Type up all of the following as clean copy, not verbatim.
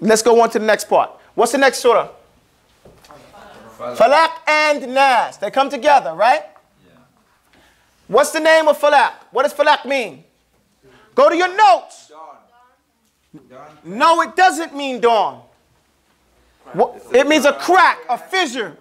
Let's go on to the next part. What's the next surah? Falaq and Nas. They come together, right? Yeah. What's the name of Falaq? What does Falaq mean? Go to your notes. Dawn. No, it doesn't mean dawn. It means a crack, a fissure.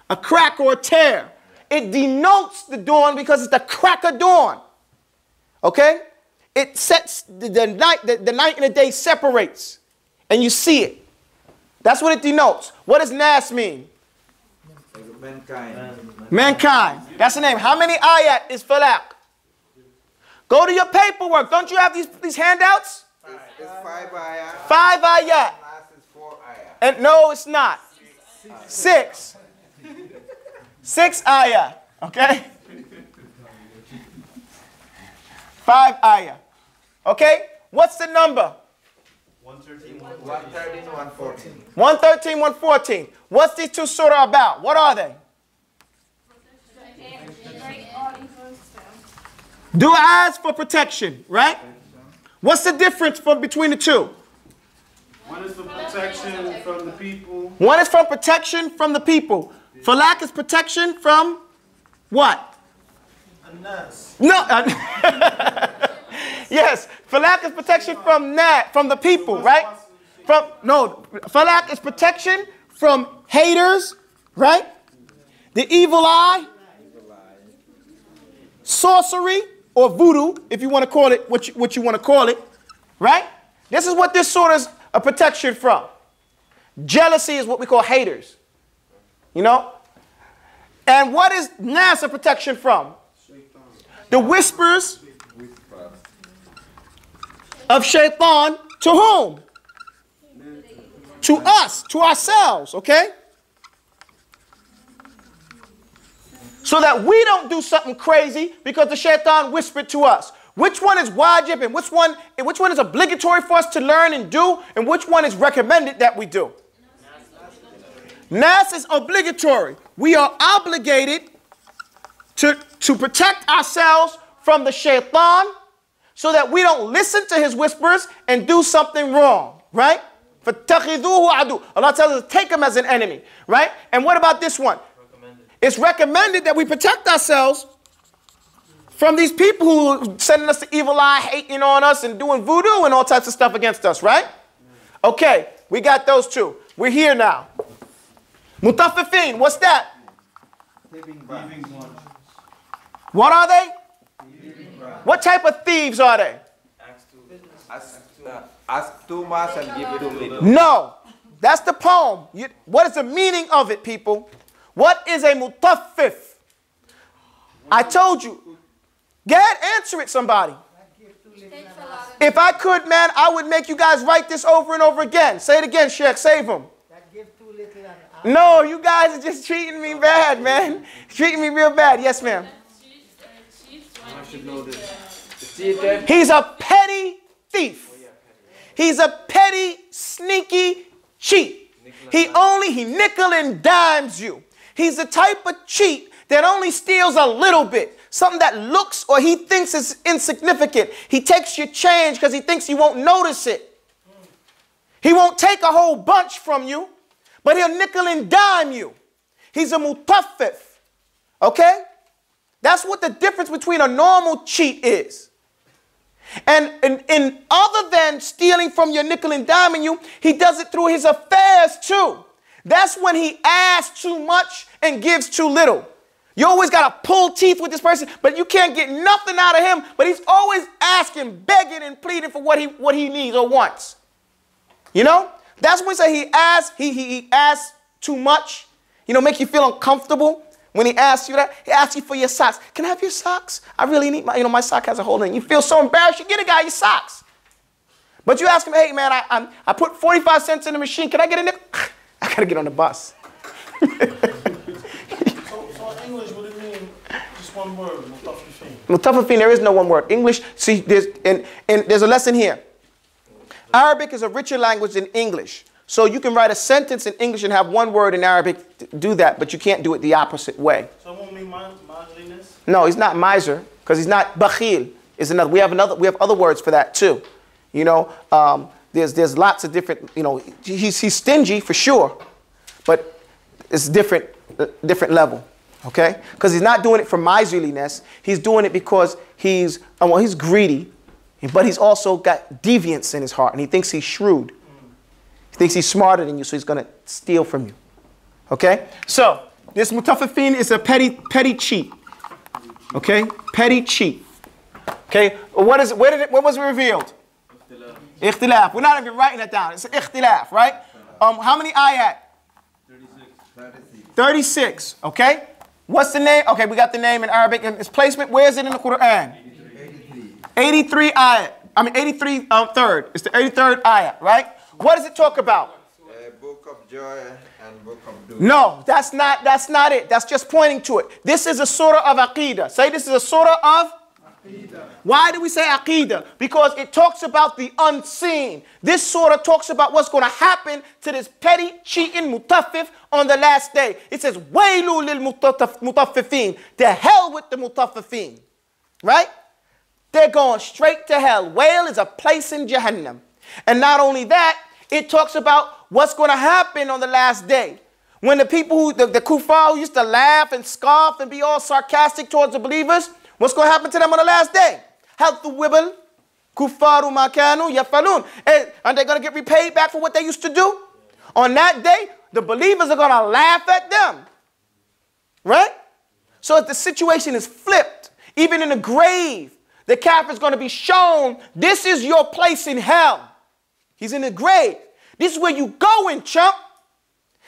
A crack or a tear. It denotes the dawn because it's the crack of dawn. Okay? It sets the night and the day separates. And you see it. That's what it denotes. What does Nas mean? Mankind. Mankind. That's the name. How many ayat is Falaq? Go to your paperwork. Don't you have these handouts? It's 5 ayat. 5 ayat. Nas is 4 ayat. And no, it's not. 6. 6 ayah. Okay? 5 ayah. Okay? What's the number? 113, 114. 113, 114. What's these two surah about? What are they? Du'as for protection, right? What's the difference between the two? One is for protection from the people. One is from protection from the people. Falaq is protection from what? No. Yes, Falaq is protection from the people, right? Falaq is protection from haters, right? The evil eye, sorcery, or voodoo, if you want to call it what you want to call it, right? This is what this surah is a protection from. Jealousy is what we call haters, you know? And what is Nas a protection from? The whispers of shaitan to whom? To us, to ourselves, okay? So that we don't do something crazy because the shaitan whispered to us. Which one is wajib and which one is obligatory for us to learn and do, and which one is recommended that we do? Nas is obligatory. We are obligated to protect ourselves from the shaitan so that we don't listen to his whispers and do something wrong, right? فَاتَّخِذُوهُ عَدُوًّا. Allah tells us to take him as an enemy, right? And what about this one? It's recommended that we protect ourselves from these people who are sending us the evil eye, hating on us and doing voodoo and all types of stuff against us, right? Okay, we got those two. We're here now. Mutaffifin, what's that? What are they? What type of thieves are they? Ask too much and give too little. No, that's the poem. What is the meaning of it, people? What is a mutaffif? I told you. Go ahead, answer it, somebody. If I could, man, I would make you guys write this over and over again. Say it again, Sheikh. Save them. No, you guys are just treating me bad, man. Treating me real bad. Yes, ma'am. He's a petty thief. He's a petty, sneaky cheat. He nickel and dimes you. He's the type of cheat that only steals a little bit. Something that looks or he thinks is insignificant. He takes your change because he thinks you won't notice it. He won't take a whole bunch from you, but he'll nickel and dime you. He's a mutaffif. Okay? That's what the difference between a normal cheat is. And other than stealing from your nickel and diming you, he does it through his affairs too. That's when he asks too much and gives too little. You always got to pull teeth with this person, but you can't get nothing out of him. But he's always asking, begging, and pleading for what he needs or wants. You know? That's when we say he asks too much. You know, make you feel uncomfortable. When he asks you that, he asks you for your socks. Can I have your socks? I really need my sock has a hole in it. You feel so embarrassed, you get a guy your socks. But you ask him, hey man, I put 45 cents in the machine. Can I get a nickel? I gotta get on the bus. So in English, what do you mean? Just one word, mutaffifin. Mutaffifin, there is no one word. English, see, there's a lesson here. Arabic is a richer language than English. So you can write a sentence in English and have one word in Arabic to do that, but you can't do it the opposite way. So it won't mean miserliness? No, he's not miser, because he's not bakhil. We have other words for that too. You know, there's lots of different, you know, he's stingy for sure, but it's different level, okay? Because he's not doing it for miserliness. He's doing it because he's greedy, but he's also got deviance in his heart, and he thinks he's shrewd. He thinks he's smarter than you, so he's going to steal from you, okay? So this mutaffifin is a petty cheat, okay? Petty cheat, okay? What was revealed? Ikhtilaaf. We're not even writing that down. It's an ikhtilaaf, right? How many ayat? 36, okay? What's the name? Okay, we got the name in Arabic and its placement. Where is it in the Quran? 83 ayat. 83 third. It's the 83rd ayat, right? What does it talk about? Book of joy and book of doom. No, that's not it. That's just pointing to it. This is a surah of Aqidah. Say this is a surah of Aqidah. Why do we say Aqidah? Because it talks about the unseen. This surah talks about what's going to happen to this petty, cheating mutaffif on the last day. It says, Wailu lil mutaffifin. To hell with the mutaffifin. Right? They're going straight to hell. Wail is a place in Jahannam. And not only that, it talks about what's going to happen on the last day. When the people, the kuffar who used to laugh and scoff and be all sarcastic towards the believers, what's going to happen to them on the last day? Hal tuwibal kuffaru ma kanu yafalun. Aren't they going to get repaid back for what they used to do? On that day, the believers are going to laugh at them. Right? So if the situation is flipped, even in the grave, the kafir is going to be shown, this is your place in hell. He's in the grave. This is where you going, chump.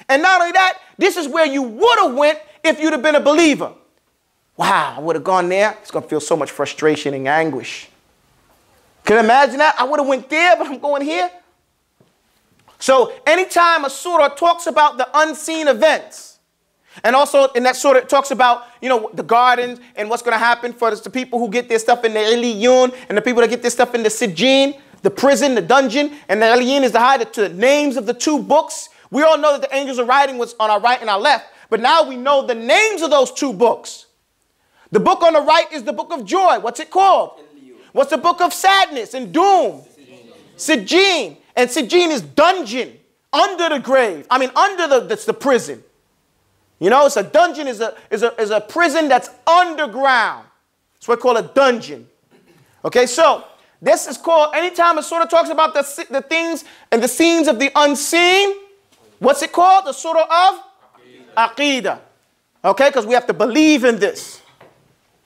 And not only that, this is where you would have went if you'd have been a believer. Wow, I would have gone there. It's going to feel so much frustration and anguish. Can you imagine that? I would have went there, but I'm going here. So anytime a surah talks about the unseen events, and also in that surah it talks about, you know, the gardens and what's going to happen for the people who get their stuff in the Illiyun and the people that get their stuff in the Sijjin, the prison, the dungeon, and the Illiyun is the high to the names of the two books. We all know that the angels of writing was on our right and our left, but now we know the names of those two books. The book on the right is the book of joy. What's it called? What's the book of sadness and doom? Sijjin. And Sijjin is dungeon, under the grave. I mean, that's the prison. You know, it's a dungeon is a prison that's underground. That's what we call a dungeon. Okay, so this is called, anytime it sort of talks about the things and the scenes of the unseen, what's it called? The surah of Aqidah. Okay, because we have to believe in this.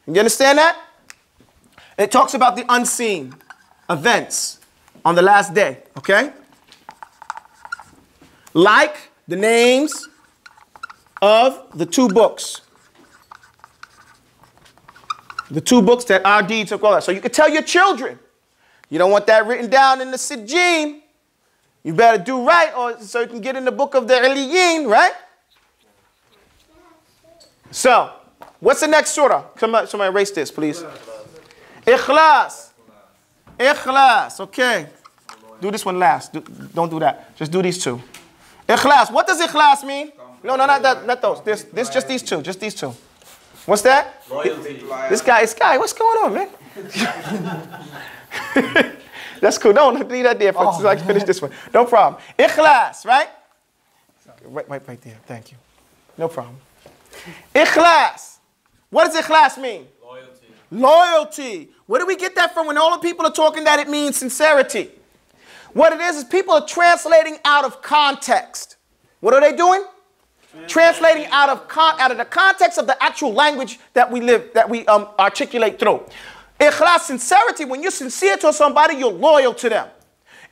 You understand that? It talks about the unseen events on the last day, okay? Like the names of the two books. The two books that our deeds are called. So you can tell your children, you don't want that written down in the Sijjin. You better do right or so you can get in the book of the Illiyyin, right? So, what's the next surah? Somebody erase this, please. Ikhlas. Ikhlas. Okay. Do this one last. Don't do that. Just do these two. Ikhlas. What does ikhlas mean? No, not that. Not those. This just these two. Just these two. What's that? Loyalty. This guy. What's going on, man? That's cool. Don't leave that there so I can finish this one. No problem. Ikhlas, right? Right there. Thank you. No problem. Ikhlas. What does ikhlas mean? Loyalty. Loyalty. Where do we get that from when all the people are talking that it means sincerity? What it is people are translating out of context. What are they doing? Translating out of the context of the actual language that we articulate through. Ikhlas, sincerity, when you're sincere to somebody, you're loyal to them.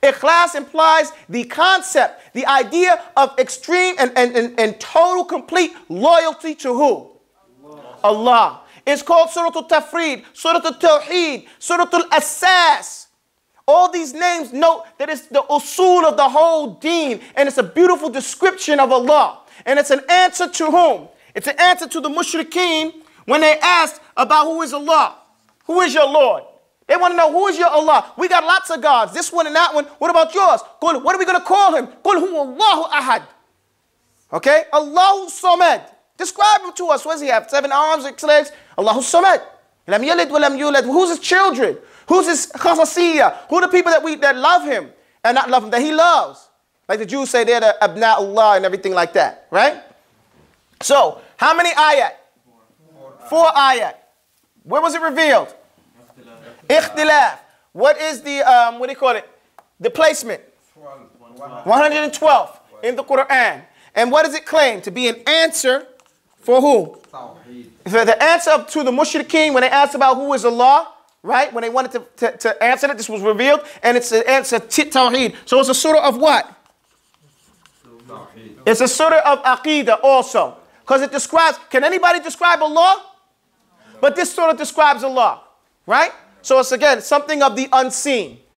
Ikhlas implies the concept, the idea of extreme and total, complete loyalty to who? Allah. It's called Surah Al-Tafreed, Surah Al-Tawheed, Surah Al-Asas. All these names note that it's the usul of the whole deen, and it's a beautiful description of Allah. And it's an answer to whom? It's an answer to the mushrikeen when they asked about who is Allah. Who is your Lord? They want to know who is your Allah. We got lots of gods, this one and that one. What about yours? What are we going to call him? Qul huwa Allahu ahad. Okay? Allahu samad. Describe him to us. What does he have? 7 arms, 6 legs? Allahu samad. Lam yalid wa lam yulad. Who's his children? Who's his khasasiyya? Who are the people that love him? and not love him, that he loves. Like the Jews say they're the Abna'ullah and everything like that, right? So, how many ayat? 4 ayat. Where was it revealed? Ikhtilaaf. What is the, what do you call it? The placement? 112 in the Quran. And what does it claim? To be an answer for who? For the answer to the mushrikeen when they asked about who is Allah, right? When they wanted to answer it, this was revealed. And it's an answer to Tawheed. So it's a surah of what? It's a surah of Aqidah also. Because it describes, can anybody describe Allah? But this surah describes Allah, right? So it's again something of the unseen.